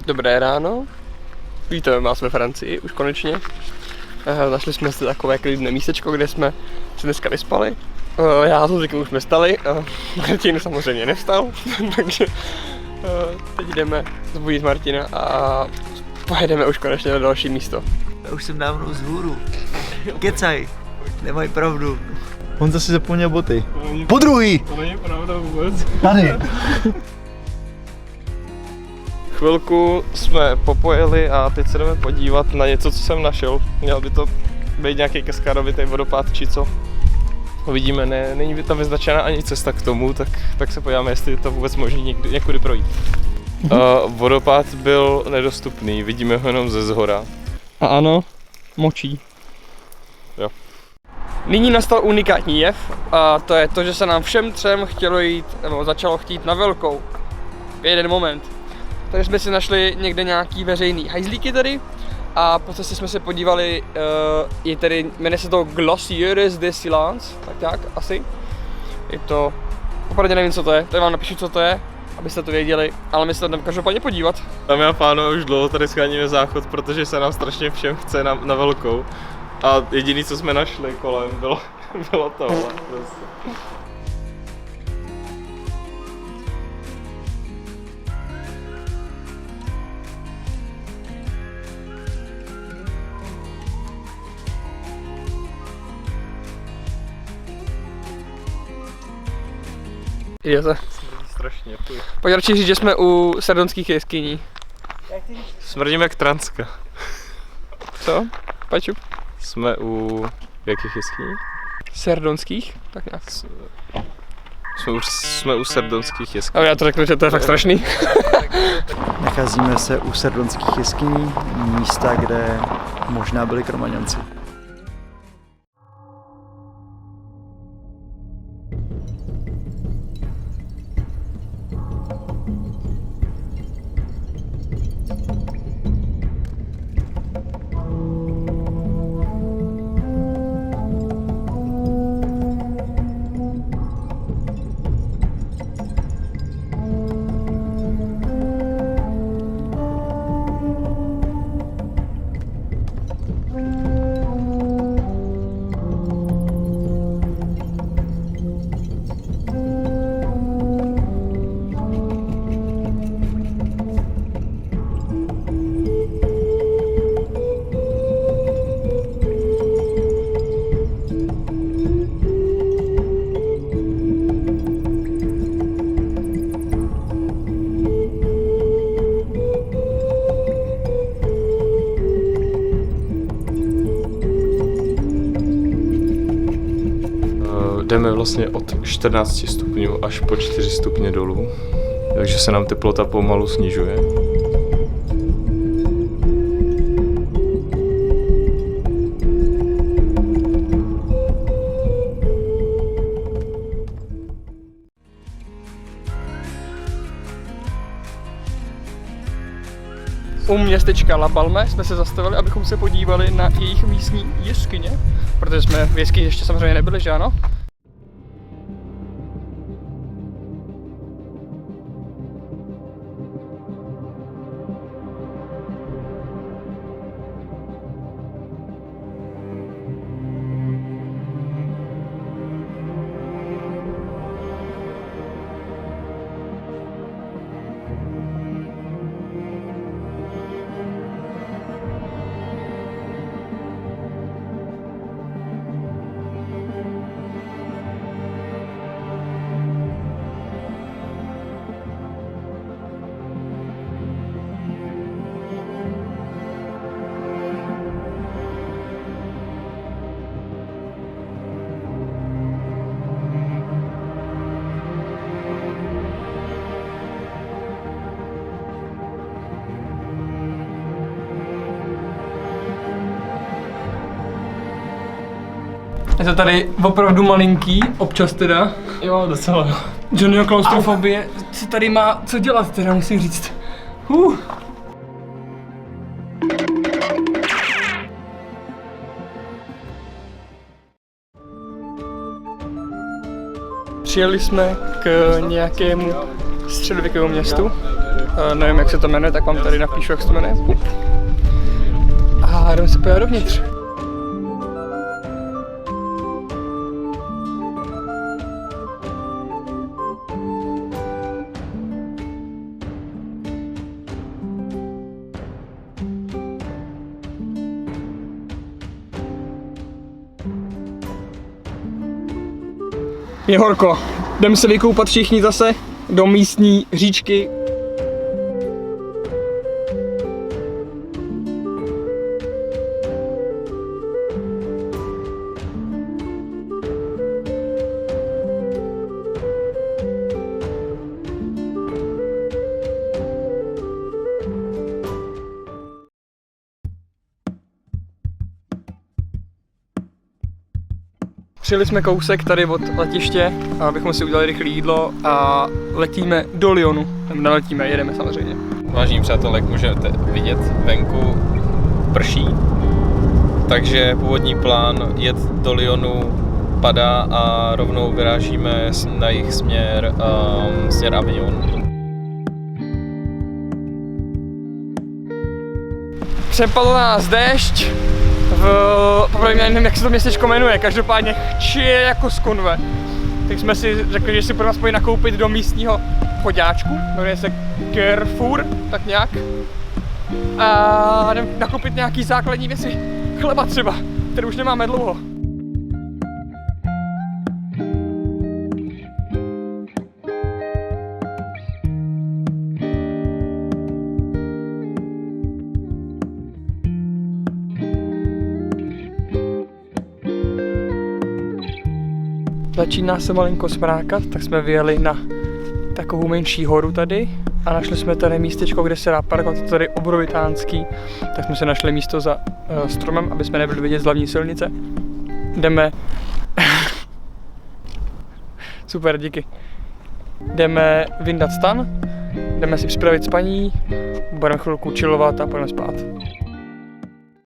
Dobré ráno. Víte, má jsme Francii, už konečně. Našli jsme si takové klidné místečko, kde jsme se dneska vyspali. Já jsem říkal, už jsme stali. Martin samozřejmě nevstal, takže teď jdeme zbudit Martina a pojedeme už konečně na další místo. Já už jsem dávno vzhůru. Kecaj, nemají pravdu. On zase zapomněl boty. Po druhý! To není pravda vůbec. Tady! Chvilku jsme popojeli a teď se jdeme podívat na něco, co jsem našel. Měl by to být nějaký kaskádovitý vodopád či co. Uvidíme, není by tam vyznačena ani cesta k tomu, tak se podíváme, jestli je to vůbec možné někudy projít. Vodopád byl nedostupný, vidíme ho jenom ze zhora. A ano, močí. Jo. Nyní nastal unikátní jev a to je to, že se nám všem třem chtělo jít, nebo začalo chtít na velkou. V jeden moment. Takže jsme si našli někde nějaký veřejný hajzlíky tady a po cestě jsme se podívali, je tady, jmenuje se to Glaciers de Silence, tak asi. Je to, opravdu nevím, co to je, tady vám napíšu, co to je, abyste to věděli, ale my se tam každopádně podívat. Dámy a pánové, už dlouho tady scháníme záchod, protože se nám strašně všem chce na velkou. A jediné, co jsme našli kolem, bylo tohle prostě. Jdete. Strašně, fuj. Pojď radši říct, že jsme u sardonských jeskyní. Smrdím jak Transka. Co? Paču? Jsme u jakých jeskyní? Sardonských? Tak nějak. Jsme u sardonských jeskyní. A já to řeknu, že to je fakt strašný. Nacházíme se u sardonských jeskyní, místa, kde možná byli Kromaňanci. Jdeme vlastně od 14 stupňů až po 4 stupně dolů, takže se nám teplota pomalu snižuje. U městečka La Balme jsme se zastavili, abychom se podívali na jejich místní jeskyně, protože jsme v jeskyni ještě samozřejmě nebyli, že ano? Je to tady opravdu malinký, občas teda. Jo, docela. Johnnyho klaustrofobie si tady má co dělat, teda musím říct. Přijeli jsme k nějakému středověkému městu. nevím, jak se to jmenuje, tak vám tady napíšu, jak se to jmenuje. A jdeme se podívat dovnitř. Je horko. Jdeme se vykoupat všichni zase do místní říčky. Přijeli jsme kousek tady od letiště, abychom si udělali rychlé jídlo a letíme do Lyonu. Neletíme, jedeme samozřejmě. Vážení přátelé, jak můžete vidět, venku prší, takže původní plán jet do Lyonu padá a rovnou vyrážíme na jih směr Avignon. Přepadl nás déšť, popravdě nevím, jak se to městečko jmenuje, každopádně chčije jako z konve. Tak jsme si řekli, že si pro nás pojď nakoupit do místního chodáčku, jmenuje se Carrefour, tak nějak. A jdem nakoupit nějaký základní věci, chleba třeba, který už nemáme dlouho. Začíná se malinko smrákat, tak jsme vyjeli na takovou menší horu tady a našli jsme tady místečko, kde se dá parkovat, to tady obrovitánský, tak jsme se našli místo za stromem, aby jsme nebyli vidět z hlavní silnice. Jdeme... Super, díky. Jdeme vyndat stan, jdeme si připravit spaní, budeme chvilku chillovat a půjdeme spát.